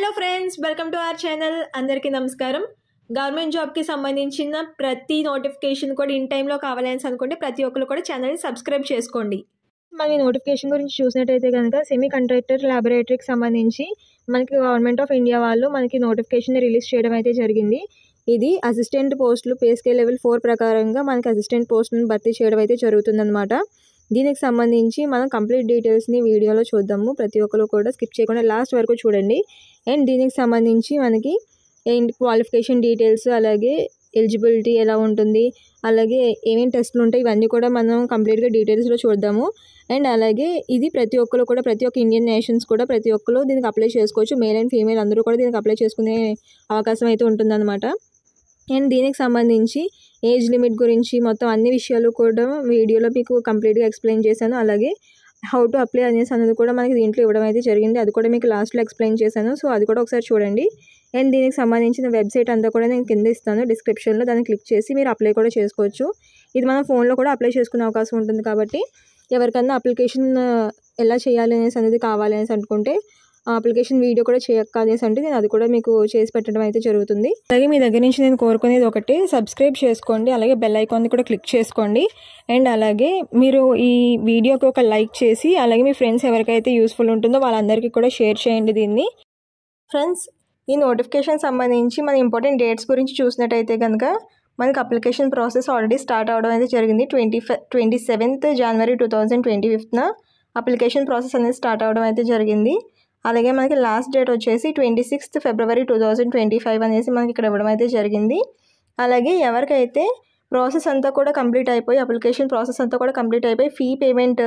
Hello friends, welcome to our channel. అందరికీ నమస్కారం. Government జాబ్కి సంబంధించిన ప్రతి నోటిఫికేషన్ కూడా ఇన్ టైంలో కావాలని అనుకుంటే ప్రతి ఒక్కరు కూడా ఛానల్ని సబ్స్క్రైబ్ చేసుకోండి. మన నోటిఫికేషన్ గురించి చూసినట్టయితే కనుక సెమీ కండక్టర్ ల్యాబొరేటరీకి సంబంధించి మనకి గవర్నమెంట్ ఆఫ్ ఇండియా వాళ్ళు మనకి నోటిఫికేషన్ రిలీజ్ చేయడం అయితే జరిగింది. ఇది అసిస్టెంట్ పోస్టులు పే స్కేల్ లెవెల్ 4 ప్రకారంగా మనకి అసిస్టెంట్ పోస్టులను భర్తీ చేయడం అయితే జరుగుతుందన్నమాట. దీనికి సంబంధించి మనం కంప్లీట్ డీటెయిల్స్ని వీడియోలో చూద్దాము. ప్రతి ఒక్కరు కూడా స్కిప్ చేయకుండా లాస్ట్ వరకు చూడండి. అండ్ దీనికి సంబంధించి మనకి క్వాలిఫికేషన్ డీటెయిల్స్, అలాగే ఎలిజిబిలిటీ ఎలా ఉంటుంది, అలాగే ఏమేమి టెస్టులు ఉంటాయి, ఇవన్నీ కూడా మనం కంప్లీట్గా డీటెయిల్స్లో చూద్దాము. అండ్ అలాగే ఇది ప్రతి ఒక్కరు కూడా, ప్రతి ఒక్క ఇండియన్ నేషన్స్ కూడా ప్రతి ఒక్కరు దీనికి అప్లై చేసుకోవచ్చు. మేల్ అండ్ ఫీమేల్ అందరూ కూడా దీనికి అప్లై చేసుకునే అవకాశం అయితే ఉంటుందన్నమాట. అండ్ దీనికి సంబంధించి ఏజ్ లిమిట్ గురించి మొత్తం అన్ని విషయాలు కూడా వీడియోలో మీకు కంప్లీట్గా ఎక్స్ప్లెయిన్ చేశాను. అలాగే హౌ టు అప్లై అనేసి అన్నది కూడా మనకి దీంట్లో ఇవ్వడం అయితే జరిగింది. అది కూడా మీకు లాస్ట్లో ఎక్స్ప్లెయిన్ చేశాను. సో అది కూడా ఒకసారి చూడండి. అండ్ దీనికి సంబంధించిన వెబ్సైట్ అంతా కూడా నేను కింద ఇస్తాను డిస్క్రిప్షన్లో. దాన్ని క్లిక్ చేసి మీరు అప్లై కూడా చేసుకోవచ్చు. ఇది మన ఫోన్లో కూడా అప్లై చేసుకునే అవకాశం ఉంటుంది. కాబట్టి ఎవరికన్నా అప్లికేషన్ ఎలా చేయాలి అనేసి అనేది కావాలి అనేసి అనుకుంటే అప్లికేషన్ వీడియో కూడా చేయక్క అనేసి అంటే నేను అది కూడా మీకు చేసి పెట్టడం అయితే జరుగుతుంది. అలాగే మీ దగ్గర నుంచి నేను కోరుకునేది ఒకటి, సబ్స్క్రైబ్ చేసుకోండి, అలాగే బెల్ ఐకాన్ కూడా క్లిక్ చేసుకోండి. అండ్ అలాగే మీరు ఈ వీడియోకి ఒక లైక్ చేసి అలాగే మీ ఫ్రెండ్స్ ఎవరికైతే యూస్ఫుల్ ఉంటుందో వాళ్ళందరికీ కూడా షేర్ చేయండి దీన్ని. ఫ్రెండ్స్, ఈ నోటిఫికేషన్ సంబంధించి మన ఇంపార్టెంట్ డేట్స్ గురించి చూసినట్టయితే కనుక మనకి అప్లికేషన్ ప్రాసెస్ ఆల్రెడీ స్టార్ట్ అవడం అయితే జరిగింది. 27th January 2025 అప్లికేషన్ ప్రాసెస్ అనేది స్టార్ట్ అవడం అయితే జరిగింది. అలాగే మనకి లాస్ట్ డేట్ వచ్చేసి 26th February 2025 అనేసి మనకి ఇక్కడ ఇవ్వడం అయితే జరిగింది. అలాగే ఎవరికైతే ప్రాసెస్ అంతా కూడా కంప్లీట్ అయిపోయి, అప్లికేషన్ ప్రాసెస్ అంతా కూడా కంప్లీట్ అయిపోయి fee payment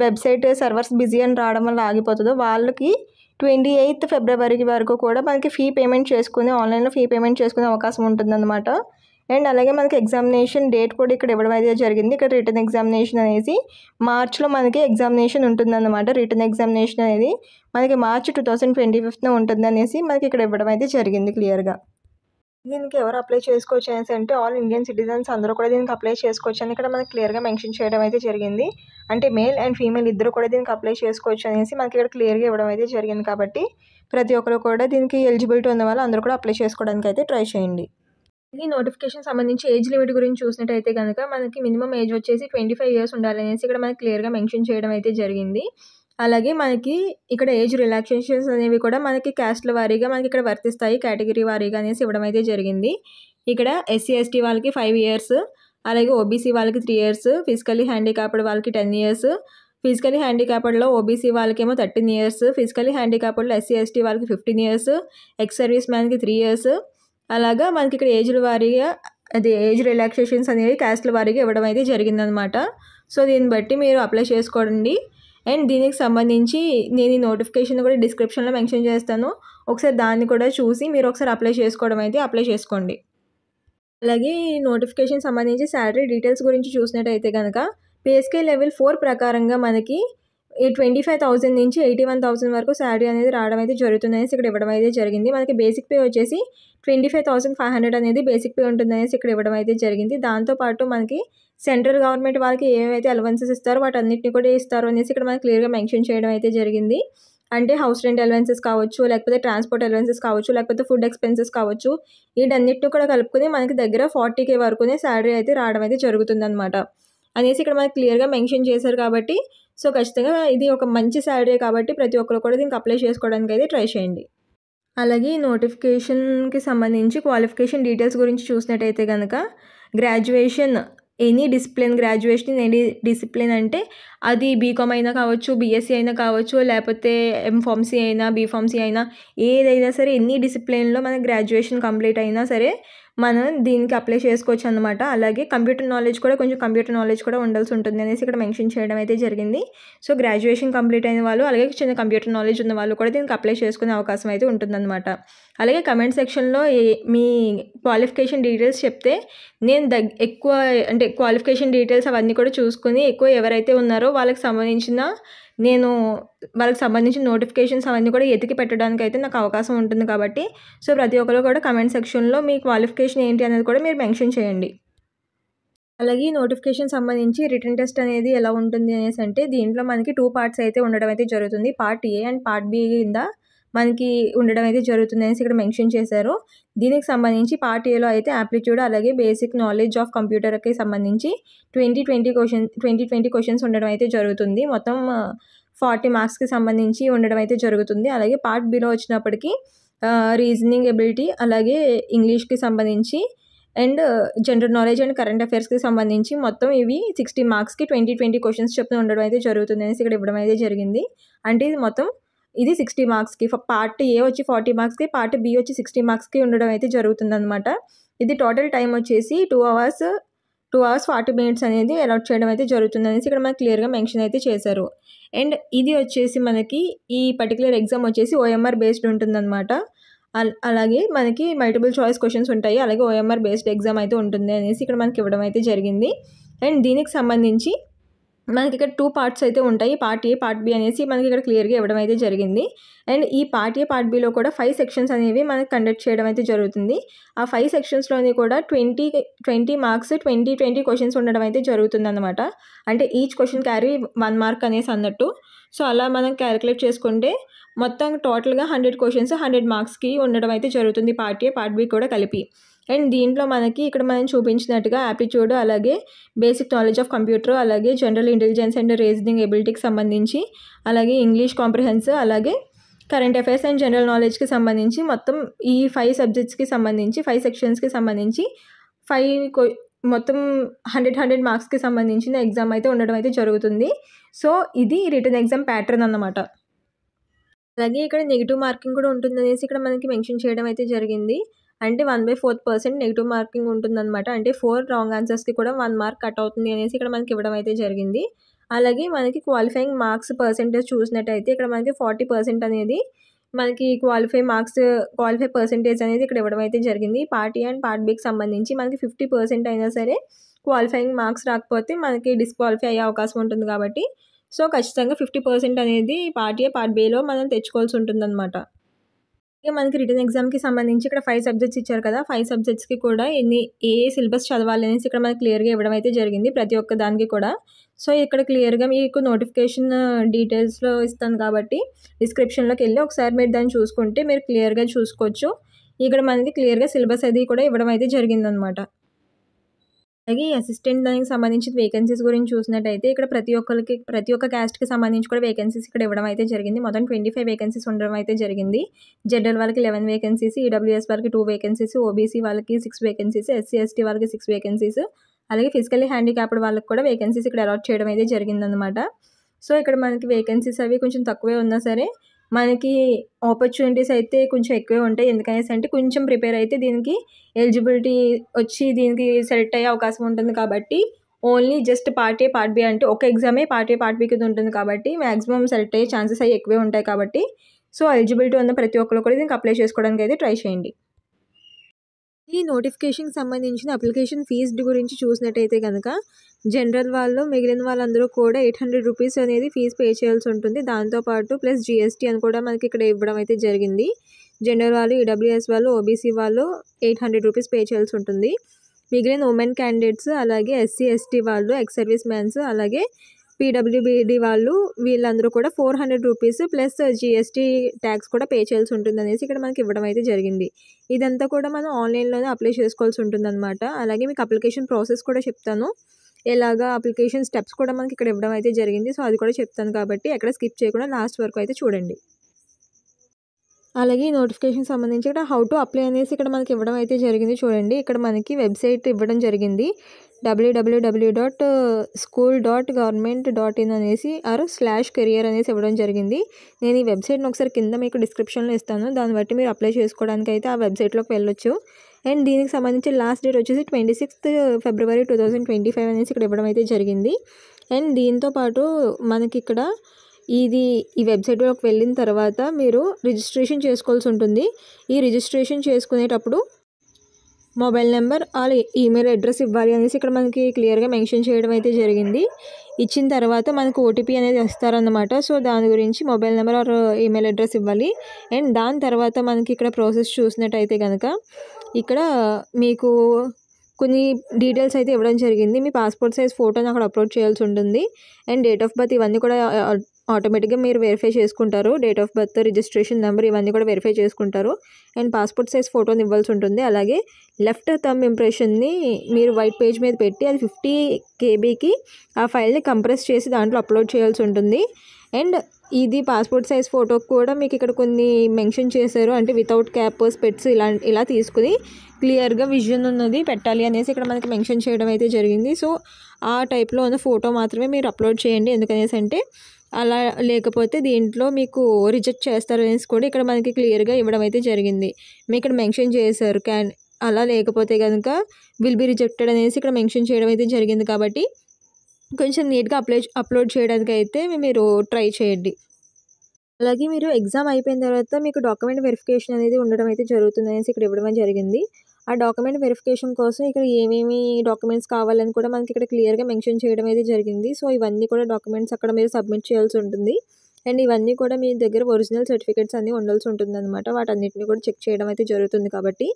website servers busy అని రావడం వల్ల ఆగిపోతుందో వాళ్ళకి 28th February వరకు కూడా మనకి ఫీ పేమెంట్ చేసుకుని ఆన్లైన్లో ఫీ పేమెంట్ చేసుకునే అవకాశం ఉంటుందన్నమాట. అండ్ అలాగే మనకి ఎగ్జామినేషన్ డేట్ కూడా ఇక్కడ ఇవ్వడం అయితే జరిగింది. ఇక్కడ రిటర్న్ ఎగ్జామినేషన్ అనేసి మార్చ్లో మనకి ఎగ్జామినేషన్ ఉంటుందన్నమాట. రిటర్న్ ఎగ్జామినేషన్ అనేది మనకి March 2025 ఉంటుంది అనేసి మనకి ఇక్కడ ఇవ్వడం అయితే జరిగింది క్లియర్గా. దీనికి ఎవరు అప్లై చేసుకోవచ్చు అనేసి అంటే ఆల్ ఇండియన్ సిటిజన్స్ అందరూ కూడా దీనికి అప్లై చేసుకోవచ్చు అని ఇక్కడ మనకి క్లియర్గా మెన్షన్ చేయడం అయితే జరిగింది. అంటే మేల్ అండ్ ఫీమేల్ ఇద్దరు కూడా దీనికి అప్లై చేసుకోవచ్చు అనేసి మనకి ఇక్కడ క్లియర్గా ఇవ్వడం అయితే జరిగింది. కాబట్టి ప్రతి ఒక్కరు కూడా దీనికి ఎలిజిబిలిటీ ఉన్న వాళ్ళు అందరూ కూడా అప్లై చేసుకోవడానికి అయితే ట్రై చేయండి. ఈ నోటిఫికేషన్ సంబంధించి ఏజ్ లిమిట్ గురించి చూసినట్టయితే కనుక మనకి మినిమం ఏజ్ వచ్చేసి 25 years ఉండాలనేసి ఇక్కడ మనకి క్లియర్గా మెన్షన్ చేయడం అయితే జరిగింది. అలాగే మనకి ఇక్కడ ఏజ్ రిలాక్సేషన్స్ అనేవి కూడా మనకి క్యాస్ట్ల వారీగా మనకి ఇక్కడ వర్తిస్తాయి, కేటగిరీ వారీగా అనేసి ఇవ్వడం అయితే జరిగింది. ఇక్కడ SC/ST వాళ్ళకి 5 years, అలాగే OBC వాళ్ళకి 3 years, ఫిజికల్లీ హ్యాండిక్యాప్డ్ వాళ్ళకి 10 years, ఫిజికల్లీ హ్యాండిక్యాప్డ్లో OBC వాళ్ళకేమో 13 years, ఫిజికల్లీ హ్యాండిక్యాప్డ్లో SC/ST వాళ్ళకి 15 years, ఎక్స్ సర్వీస్ మ్యాన్కి 3 years. అలాగా మనకి ఇక్కడ ఏజ్ల వారీగా ఏజ్ రిలాక్సేషన్స్ అనేవి క్యాస్ట్ల వారీగా ఇవ్వడం అయితే జరిగిందనమాట. సో దీన్ని బట్టి మీరు అప్లై చేసుకోండి. అండ్ దీనికి సంబంధించి నేను ఈ నోటిఫికేషన్ కూడా డిస్క్రిప్షన్లో మెన్షన్ చేస్తాను. ఒకసారి దాన్ని కూడా చూసి మీరు ఒకసారి అప్లై చేసుకోండి. అలాగే ఈ నోటిఫికేషన్ సంబంధించి శాలరీ డీటెయిల్స్ గురించి చూసినట్టయితే కనుక పే స్కేల్ లెవెల్ 4 ప్రకారంగా మనకి 25,000 నుంచి 81,000 వరకు శాలరీ అనేది రావడం అయితే జరుగుతుందనేసి ఇక్కడ ఇవ్వడం అయితే జరిగింది. మనకి బేసిక్ పే వచ్చేసి 25,500 అనేది బేసిక్ పే ఉంటుందనేసి ఇక్కడ ఇవ్వడం అయితే జరిగింది. దాంతోపాటు మనకి సెంట్రల్ గవర్నమెంట్ వాళ్ళకి ఏవైతే అలవెన్సెస్ ఇస్తారో వాటన్నిటిని కూడా ఇస్తారు అనేసి ఇక్కడ మనకి క్లియర్గా మెన్షన్ చేయడం అయితే జరిగింది. అంటే హౌస్ రెంట్ అలవెన్సెస్ కావచ్చు, లేకపోతే ట్రాన్స్పోర్ట్ అలవెన్సెస్ కావచ్చు, లేకపోతే ఫుడ్ ఎక్స్పెన్సెస్ కావచ్చు, వీటన్నిటిని కూడా కలుపుకొని మనకి దగ్గర 40K వరకునే శాలరీ అయితే రావడం అయితే జరుగుతుందన్నమాట అనేసి ఇక్కడ మనకి క్లియర్గా మెన్షన్ చేశారు. కాబట్టి సో ఖచ్చితంగా ఇది ఒక మంచి శాలరీ కాబట్టి ప్రతి ఒక్కరు కూడా దీనికి అప్లై చేసుకోవడానికి అయితే ట్రై చేయండి. అలాగే ఈ నోటిఫికేషన్కి సంబంధించి క్వాలిఫికేషన్ డీటెయిల్స్ గురించి చూసినట్టయితే కనుక గ్రాడ్యుయేషన్ ఎనీ డిసిప్లిన్ అంటే అది బీకామ్ అయినా కావచ్చు, BSc అయినా కావచ్చు, లేకపోతే MPharmacy అయినా, BPharmacy అయినా, ఏదైనా సరే ఎన్ని డిసిప్లిన్లో మన గ్రాడ్యుయేషన్ కంప్లీట్ అయినా సరే మనం దీనికి అప్లై చేసుకోవచ్చు అనమాట. అలాగే కంప్యూటర్ నాలెడ్జ్ కూడా ఉండాల్సి ఉంటుంది అనేసి ఇక్కడ మెన్షన్ చేయడం అయితే జరిగింది. సో గ్రాడ్యుయేషన్ కంప్లీట్ అయిన వాళ్ళు, అలాగే చిన్న కంప్యూటర్ నాలెడ్జ్ ఉన్న వాళ్ళు కూడా దీనికి అప్లై చేసుకునే అవకాశం అయితే ఉంటుందన్నమాట. అలాగే కమెంట్ సెక్షన్లో మీ క్వాలిఫికేషన్ డీటెయిల్స్ చెప్తే నేను ఎక్కువ అంటే క్వాలిఫికేషన్ డీటెయిల్స్ అవన్నీ కూడా చూసుకుని ఎక్కువ ఎవరైతే ఉన్నారో వాళ్ళకి సంబంధించిన నోటిఫికేషన్స్ అవన్నీ కూడా ఎతికి పెట్టడానికి అయితే నాకు అవకాశం ఉంటుంది. కాబట్టి సో ప్రతి ఒక్కరు కూడా కమెంట్ సెక్షన్లో మీ క్వాలిఫికేషన్ ఏంటి అనేది కూడా మీరు మెన్షన్ చేయండి. అలాగే నోటిఫికేషన్ సంబంధించి రిటన్ టెస్ట్ అనేది ఎలా ఉంటుంది అనేసి అంటే దీంట్లో మనకి 2 parts అయితే ఉండడం అయితే జరుగుతుంది. Part A and part B కింద మనకి ఉండడం అయితే జరుగుతుంది అనేసి ఇక్కడ మెన్షన్ చేశారు. దీనికి సంబంధించి పార్ట్ ఏలో అయితే యాప్టిట్యూడ్ అలాగే బేసిక్ నాలెడ్జ్ ఆఫ్ కంప్యూటర్కి సంబంధించి 20 క్వశ్చన్స్ ఉండడం అయితే జరుగుతుంది. మొత్తం 40 మార్క్స్కి సంబంధించి ఉండడం అయితే జరుగుతుంది. అలాగే పార్ట్ బిలో వచ్చినప్పటికీ రీజనింగ్ ఎబిలిటీ అలాగే ఇంగ్లీష్కి సంబంధించి and general knowledge and current అఫైర్స్కి సంబంధించి మొత్తం ఇవి 60 మార్క్స్కి 20 క్వశ్చన్స్ చొప్పున ఉండడం అయితే జరుగుతుంది అనేసి ఇక్కడ ఇవ్వడం అయితే జరిగింది. అంటే ఇది మొత్తం ఇది 60 మార్క్స్కి, పార్ట్ ఏ వచ్చి 40 మార్క్స్కి, పార్ట్ బి వచ్చి 60 మార్క్స్కి ఉండడం అయితే జరుగుతుంది అనమాట. ఇది టోటల్ టైం వచ్చేసి 2 hours 40 minutes అనేది అలాట్ చేయడం అయితే జరుగుతుంది అనేసి ఇక్కడ మనకి క్లియర్గా మెన్షన్ అయితే చేశారు. అండ్ ఇది వచ్చేసి మనకి ఈ పర్టికులర్ ఎగ్జామ్ వచ్చేసి OMR బేస్డ్ ఉంటుందన్నమాట. అలాగే మనకి మల్టిపుల్ చాయిస్ క్వశ్చన్స్ ఉంటాయి, అలాగే OMR బేస్డ్ ఎగ్జామ్ అయితే ఉంటుంది అనేసి ఇక్కడ మనకి ఇవ్వడం అయితే జరిగింది. అండ్ దీనికి సంబంధించి మనకి ఇక్కడ 2 parts అయితే ఉంటాయి, పార్ట్ ఏ పార్ట్ బి అనేసి మనకి ఇక్కడ క్లియర్గా ఇవ్వడం అయితే జరిగింది. అండ్ ఈ పార్ట్ ఏ పార్ట్ బిలో కూడా 5 sections అనేవి మనకి కండక్ట్ చేయడం అయితే జరుగుతుంది. ఆ 5 sectionsలోని కూడా 20 మార్క్స్ 20 క్వశ్చన్స్ ఉండడం అయితే జరుగుతుంది అనమాట. అంటే ఈచ్ క్వశ్చన్ క్యారీ 1 mark అనేసి అన్నట్టు. సో అలా మనం క్యాలిక్యులేట్ చేసుకుంటే మొత్తం టోటల్గా 100 క్వశ్చన్స్ 100 మార్క్స్కి ఉండడం అయితే జరుగుతుంది పార్ట్ ఏ పార్ట్ బి కూడా కలిపి. అండ్ దీంట్లో మనకి ఇక్కడ మనం చూపించినట్టుగా యాప్టిట్యూడ్ అలాగే బేసిక్ నాలెడ్జ్ ఆఫ్ కంప్యూటర్ అలాగే జనరల్ ఇంటెలిజెన్స్ అండ్ రీజనింగ్ ఎబిలిటీకి సంబంధించి అలాగే ఇంగ్లీష్ కాంప్రిహెన్స్ అలాగే కరెంట్ అఫైర్స్ అండ్ జనరల్ నాలెడ్జ్కి సంబంధించి మొత్తం ఈ 5 సబ్జెక్ట్స్కి సంబంధించి 5 సెక్షన్స్కి సంబంధించి మొత్తం 100 మార్క్స్కి సంబంధించిన ఎగ్జామ్ అయితే ఉండడం అయితే జరుగుతుంది. సో ఇది రిటర్న్ ఎగ్జామ్ ప్యాటర్న్ అన్నమాట. అలాగే ఇక్కడ నెగిటివ్ మార్కింగ్ కూడా ఉంటుందనేసి ఇక్కడ మనకి మెన్షన్ చేయడం అయితే జరిగింది. అంటే 1/4% నెగిటివ్ మార్కింగ్ ఉంటుందన్నమాట. అంటే 4 రాంగ్ ఆన్సర్స్కి కూడా 1 mark కట్ అవుతుంది అనేసి ఇక్కడ మనకి ఇవ్వడం అయితే జరిగింది. అలాగే మనకి క్వాలిఫైయింగ్ మార్క్స్ పర్సెంటేజ్ చూసినట్టయితే ఇక్కడ మనకి 40% అనేది మనకి క్వాలిఫై పర్సెంటేజ్ అనేది ఇక్కడ ఇవ్వడం అయితే జరిగింది. పార్ట్ ఏ అండ్ పార్ట్ బికి సంబంధించి మనకి 50% అయినా సరే క్వాలిఫైయింగ్ మార్క్స్ రాకపోతే మనకి డిస్క్వాలిఫై అయ్యే అవకాశం ఉంటుంది కాబట్టి సో ఖచ్చితంగా 50% అనేది పార్ట్ ఏ పార్ట్ బిలో మనం తెచ్చుకోవాల్సి ఉంటుందన్నమాట. ఇక మనకి రిటర్న్ ఎగ్జామ్కి సంబంధించి ఇక్కడ 5 సబ్జెక్ట్స్ ఇచ్చారు కదా, 5 సబ్జెక్ట్స్కి కూడా ఏ సిలబస్ చదవాలి అనేసి ఇక్కడ మనకి క్లియర్గా ఇవ్వడం అయితే జరిగింది ప్రతి ఒక్క దానికి కూడా. సో ఇక్కడ క్లియర్గా మీకు నోటిఫికేషన్ డీటెయిల్స్లో ఇస్తాను కాబట్టి డిస్క్రిప్షన్లోకి వెళ్ళి ఒకసారి మీరు దాన్ని చూసుకుంటే మీరు క్లియర్గా చూసుకోవచ్చు. ఇక్కడ మనకి క్లియర్గా సిలబస్ అది కూడా ఇవ్వడం అయితే జరిగిందనమాట. అలాగే అసిస్టెంట్ దానికి సంబంధించిన వేకెన్సీస్ గురించి చూసినట్టయితే ఇక్కడ ప్రతి ఒక్క క్యాస్ట్కి సంబంధించి కూడా వేకెన్సీస్ ఇక్కడ ఇవ్వడం అయితే జరిగింది. మొత్తం 25 వేకెన్సీస్ ఉండడం అయితే జరిగింది. జనరల్ వాళ్ళకి 11 వేకెన్సీస్, ఈడబ్ల్యూఎస్ వాళ్ళకి 2 వేకెన్సీస్, ఓబీసీ వాళ్ళకి 6 వేకెన్సీస్, ఎస్సీ ఎస్టీ వాళ్ళకి 6 వేకెన్సీస్, అలాగే ఫిజికల్లీ హ్యాండిక్యాప్డ్ వాళ్ళకి కూడా వేకెన్సీస్ ఇక్కడ అలాట్ చేయడం అయితే జరిగిందనమాట. సో ఇక్కడ మనకి వేకెన్సీస్ అవి కొంచెం తక్కువే ఉన్నా సరే మనకి ఆపర్చునిటీస్ అయితే కొంచెం ఎక్కువే ఉంటాయి. ఎందుకనేసి అంటే కొంచెం ప్రిపేర్ అయితే దీనికి ఎలిజిబిలిటీ వచ్చి దీనికి సెలెక్ట్ అయ్యే అవకాశం ఉంటుంది కాబట్టి only just part A part B అంటే ఒక ఎగ్జామే పార్ట్ ఏ పార్ట్ బికి ఉంటుంది కాబట్టి మ్యాక్సిమం సెలెక్ట్ అయ్యే ఛాన్సెస్ అవి ఎక్కువే ఉంటాయి కాబట్టి సో ఎలిజిబిలిటీ ఉన్న ప్రతి ఒక్కరు కూడా దీనికి అప్లై చేసుకోవడానికి అయితే ట్రై చేయండి. ఈ నోటిఫికేషన్కి సంబంధించిన అప్లికేషన్ ఫీజు గురించి చూసినట్టయితే కనుక జనరల్ వాళ్ళు మిగిలిన వాళ్ళందరూ కూడా 800 రూపీస్ అనేది ఫీజు పే చేయాల్సి ఉంటుంది. దాంతోపాటు ప్లస్ GST అని కూడా మనకి ఇక్కడ ఇవ్వడం అయితే జరిగింది. జనరల్ వాళ్ళు, ఈడబ్ల్యూఎస్ వాళ్ళు, ఓబీసీ వాళ్ళు 800 రూపీస్ పే చేయాల్సి ఉంటుంది. మిగిలిన ఉమెన్ క్యాండిడేట్స్ అలాగే ఎస్సీ ఎస్టీ వాళ్ళు, ఎక్స్ సర్వీస్ మ్యాన్స్ అలాగే PWBD వాళ్ళు వీళ్ళందరూ కూడా 400 రూపీస్ ప్లస్ GST ట్యాక్స్ కూడా పే చేయాల్సి ఉంటుంది అనేసి ఇక్కడ మనకి ఇవ్వడం అయితే జరిగింది. ఇదంతా కూడా మనం ఆన్లైన్లోనే అప్లై చేసుకోవాల్సి ఉంటుందన్నమాట. అలాగే మీకు అప్లికేషన్ ప్రాసెస్ కూడా చెప్తాను, ఎలాగా అప్లికేషన్ స్టెప్స్ కూడా మనకి ఇక్కడ ఇవ్వడం అయితే జరిగింది. సో అది కూడా చెప్తాను కాబట్టి ఎక్కడ స్కిప్ చేయకుండా లాస్ట్ వరకు అయితే చూడండి. అలాగే ఈ నోటిఫికేషన్ సంబంధించి ఇక్కడ హౌ టు అప్లై అనేసి ఇక్కడ మనకి ఇవ్వడం అయితే జరిగింది. చూడండి ఇక్కడ మనకి వెబ్సైట్ ఇవ్వడం జరిగింది www.school.government.in అనేసి /career అనేసి ఇవ్వడం జరిగింది. నేను ఈ వెబ్సైట్ని ఒకసారి కింద మీకు డిస్క్రిప్షన్లో ఇస్తాను, దాన్ని బట్టి మీరు అప్లై చేసుకోవడానికి అయితే ఆ వెబ్సైట్లోకి వెళ్ళొచ్చు. అండ్ దీనికి సంబంధించి లాస్ట్ డేట్ వచ్చేసి 26th February 2025 అనేసి ఇక్కడ ఇవ్వడం అయితే జరిగింది. అండ్ దీంతోపాటు మనకి ఇక్కడ ఈ వెబ్సైట్లోకి వెళ్ళిన తర్వాత మీరు రిజిస్ట్రేషన్ చేసుకోవాల్సి ఉంటుంది. ఈ రిజిస్ట్రేషన్ చేసుకునేటప్పుడు mobile number are email address ఇవ్వాలి అనేసి ఇక్కడ మనకి క్లియర్గా మెన్షన్ చేయడం అయితే జరిగింది. ఇచ్చిన తర్వాత మనకు OTP అనేది ఇస్తారన్నమాట. సో దాని గురించి mobile number are email address ఇవ్వాలి. అండ్ దాని తర్వాత మనకి ఇక్కడ ప్రాసెస్ చూసినట్టయితే కనుక ఇక్కడ మీకు కొన్ని డీటెయిల్స్ అయితే ఇవ్వడం జరిగింది. మీ పాస్పోర్ట్ సైజ్ ఫోటోని అక్కడ అప్లోడ్ చేయాల్సి ఉంటుంది. అండ్ డేట్ ఆఫ్ బర్త్ ఇవన్నీ కూడా ఆటోమేటిక్గా మీరు వెరిఫై చేసుకుంటారు. Date of birth, registration number ఇవన్నీ కూడా వెరిఫై చేసుకుంటారు. అండ్ పాస్పోర్ట్ సైజ్ ఫోటోని ఇవ్వాల్సి ఉంటుంది. అలాగే లెఫ్ట్ థంబ్ ఇంప్రెషన్ని మీరు వైట్ పేజ్ మీద పెట్టి అది 50 KBకి ఆ ఫైల్ని కంప్రెస్ చేసి దాంట్లో అప్లోడ్ చేయాల్సి ఉంటుంది. అండ్ ఇది పాస్పోర్ట్ సైజ్ ఫోటోకి కూడా మీకు ఇక్కడ కొన్ని మెన్షన్ చేశారు. అంటే వితౌట్ క్యాప్, స్పెట్స్ ఇలా తీసుకుని క్లియర్గా విజన్ ఉన్నది పెట్టాలి అనేసి ఇక్కడ మనకి మెన్షన్ చేయడం అయితే జరిగింది. సో ఆ టైప్లో ఉన్న ఫోటో మాత్రమే మీరు అప్లోడ్ చేయండి. ఎందుకనేసి అంటే అలా లేకపోతే దీంట్లో మీకు రిజెక్ట్ చేస్తారు అనేసి కూడా ఇక్కడ మనకి క్లియర్గా ఇవ్వడం అయితే జరిగింది. మీకు ఇక్కడ మెన్షన్ చేశారు. అలా లేకపోతే కనుక విల్ బి రిజెక్టెడ్ అనేసి ఇక్కడ మెన్షన్ చేయడం అయితే జరిగింది. కాబట్టి కొంచెం నీట్గా అప్లోడ్ చేయడానికి అయితే మీరు ట్రై చేయండి. అలాగే మీరు ఎగ్జామ్ అయిపోయిన తర్వాత మీకు డాక్యుమెంట్ వెరిఫికేషన్ అనేది ఉండడం అయితే జరుగుతుంది అనేసి ఇక్కడ ఇవ్వడం జరిగింది. ఆ డాక్యుమెంట్ వెరిఫికేషన్ కోసం ఇక్కడ ఏమేమి డాక్యుమెంట్స్ కావాలని కూడా మనకి ఇక్కడ క్లియర్గా మెన్షన్ చేయడం అయితే జరిగింది. సో ఇవన్నీ కూడా డాక్యుమెంట్స్ అక్కడ మీరు సబ్మిట్ చేయాల్సి ఉంటుంది. అండ్ ఇవన్నీ కూడా మీ దగ్గర ఒరిజినల్ సర్టిఫికేట్స్ అన్నీ ఉండాల్సి ఉంటుంది అనమాట. వాటన్నిటిని కూడా చెక్ చేయడం అయితే జరుగుతుంది. కాబట్టి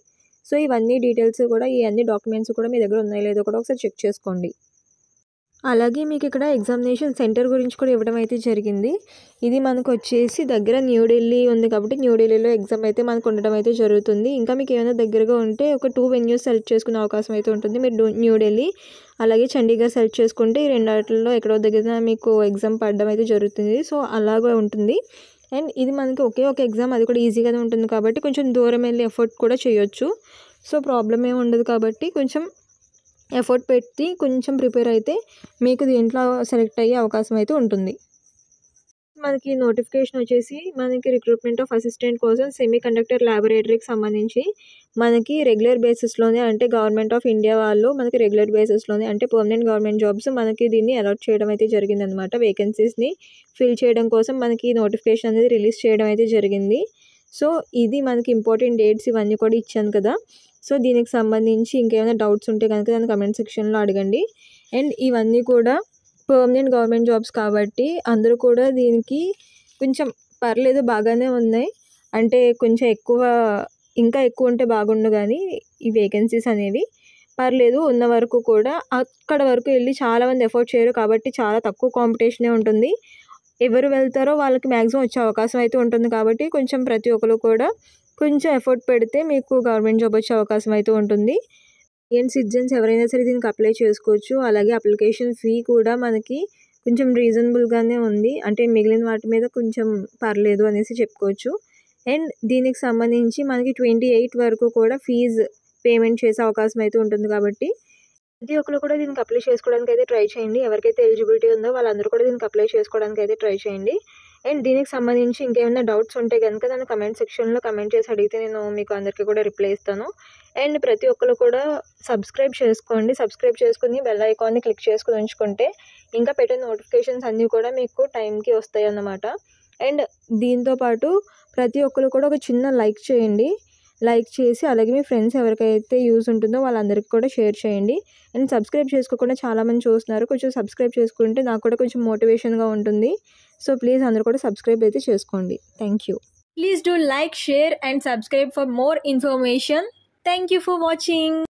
సో ఇవన్నీ డీటెయిల్స్ కూడా ఈ అన్ని డాక్యుమెంట్స్ కూడా మీ దగ్గర ఉన్నాయో లేదో కూడా ఒకసారి చెక్ చేసుకోండి. అలాగే మీకు ఇక్కడ ఎగ్జామినేషన్ సెంటర్ గురించి కూడా ఇవ్వడం అయితే జరిగింది. ఇది మనకు వచ్చేసి దగ్గర న్యూఢిల్లీ ఉంది కాబట్టి న్యూఢిల్లీలో ఎగ్జామ్ అయితే మనకు ఉండడం అయితే జరుగుతుంది. ఇంకా మీకు ఏమైనా దగ్గరగా ఉంటే ఒక 2 వెన్యూస్ సెలెక్ట్ చేసుకునే అవకాశం అయితే ఉంటుంది. మీరు న్యూఢిల్లీ అలాగే చండీగఢ్ సెలెక్ట్ చేసుకుంటే ఈ రెండాటిలో ఎక్కడో దగ్గర మీకు ఎగ్జామ్ పడడం అయితే జరుగుతుంది. సో అలాగే ఉంటుంది. అండ్ ఇది మనకి ఒకే ఒక ఎగ్జామ్, అది కూడా ఈజీగానే ఉంటుంది కాబట్టి కొంచెం దూరం వెళ్ళి ఎఫర్ట్ కూడా చేయొచ్చు. సో ప్రాబ్లం ఏమి ఉండదు. కాబట్టి కొంచెం ఎఫర్ట్ పెట్టి కొంచెం ప్రిపేర్ అయితే మీకు దీంట్లో సెలెక్ట్ అయ్యే అవకాశం అయితే ఉంటుంది. మనకి నోటిఫికేషన్ వచ్చేసి మనకి రిక్రూట్మెంట్ ఆఫ్ అసిస్టెంట్ కోసం సెమీ కండక్టర్ ల్యాబొరేటరీకి సంబంధించి మనకి రెగ్యులర్ బేసిస్లోనే, అంటే గవర్నమెంట్ ఆఫ్ ఇండియా వాళ్ళు మనకి రెగ్యులర్ బేసిస్లోనే అంటే పర్మనెంట్ గవర్నమెంట్ జాబ్స్ మనకి దీన్ని అలాట్ చేయడం అయితే జరిగిందనమాట. వేకెన్సీస్ని ఫిల్ చేయడం కోసం మనకి నోటిఫికేషన్ అనేది రిలీజ్ చేయడం అయితే జరిగింది. సో ఇది మనకి ఇంపార్టెంట్ డేట్స్ ఇవన్నీ కూడా ఇచ్చాను కదా. సో దీనికి సంబంధించి ఇంకేమైనా డౌట్స్ ఉంటే కనుక దాన్ని కమెంట్ సెక్షన్లో అడగండి. అండ్ ఇవన్నీ కూడా పర్మనెంట్ గవర్నమెంట్ జాబ్స్ కాబట్టి అందరూ కూడా దీనికి కొంచెం పర్లేదు బాగానే ఉన్నాయి. అంటే కొంచెం ఇంకా ఎక్కువ ఉంటే బాగుండు, కానీ ఈ వేకెన్సీస్ అనేవి పర్లేదు ఉన్న వరకు కూడా అక్కడ వరకు వెళ్ళి చాలామంది ఎఫర్ట్ చేయరు కాబట్టి చాలా తక్కువ కాంపిటీషనే ఉంటుంది. ఎవరు వెళ్తారో వాళ్ళకి మ్యాక్సిమం వచ్చే అవకాశం అయితే ఉంటుంది. కాబట్టి కొంచెం ప్రతి ఒక్కరు కూడా కొంచెం ఎఫర్ట్ పెడితే మీకు గవర్నమెంట్ జాబ్ వచ్చే అవకాశం అయితే ఉంటుంది. ఇండియన్ సిటిజన్స్ ఎవరైనా సరే దీనికి అప్లై చేసుకోవచ్చు. అలాగే అప్లికేషన్ ఫీ కూడా మనకి కొంచెం రీజనబుల్గానే ఉంది. అంటే మిగిలిన వాటి మీద కొంచెం పర్లేదు అనేసి చెప్పుకోవచ్చు. అండ్ దీనికి సంబంధించి మనకి 28 వరకు కూడా ఫీజు పేమెంట్ చేసే అవకాశం అయితే ఉంటుంది. కాబట్టి ప్రతి ఒక్కరు కూడా దీనికి అప్లై చేసుకోవడానికి అయితే ట్రై చేయండి. ఎవరికైతే ఎలిజిబిలిటీ ఉందో వాళ్ళందరూ కూడా దీనికి అప్లై చేసుకోవడానికి అయితే ట్రై చేయండి. అండ్ దీనికి సంబంధించి ఇంకేమైనా డౌట్స్ ఉంటే కనుక నన్ను కమెంట్ సెక్షన్లో కమెంట్ చేసి అడిగితే నేను మీకు అందరికీ కూడా రిప్లై ఇస్తాను. అండ్ ప్రతి ఒక్కరు కూడా సబ్స్క్రైబ్ చేసుకోండి. సబ్స్క్రైబ్ చేసుకుని బెల్ ఐకాన్ని క్లిక్ చేసుకుని ఉంచుకుంటే ఇంకా పెట్టే నోటిఫికేషన్స్ అన్నీ కూడా మీకు టైంకి వస్తాయి అన్నమాట. అండ్ దీంతోపాటు ప్రతి ఒక్కరు కూడా ఒక చిన్న లైక్ చేయండి. లైక్ చేసి అలాగే మీ ఫ్రెండ్స్ ఎవరికైతే యూజ్ ఉంటుందో వాళ్ళందరికీ కూడా షేర్ చేయండి. అండ్ సబ్స్క్రైబ్ చేసుకోకుండా చాలామంది చూస్తున్నారు. కొంచెం సబ్స్క్రైబ్ చేసుకుంటే నాకు కూడా కొంచెం మోటివేషన్గా ఉంటుంది. సో ప్లీజ్ అందరూ కూడా సబ్స్క్రైబ్ అయితే చేసుకోండి. Thank you. Please do like, share and subscribe for more information. Thank you for watching.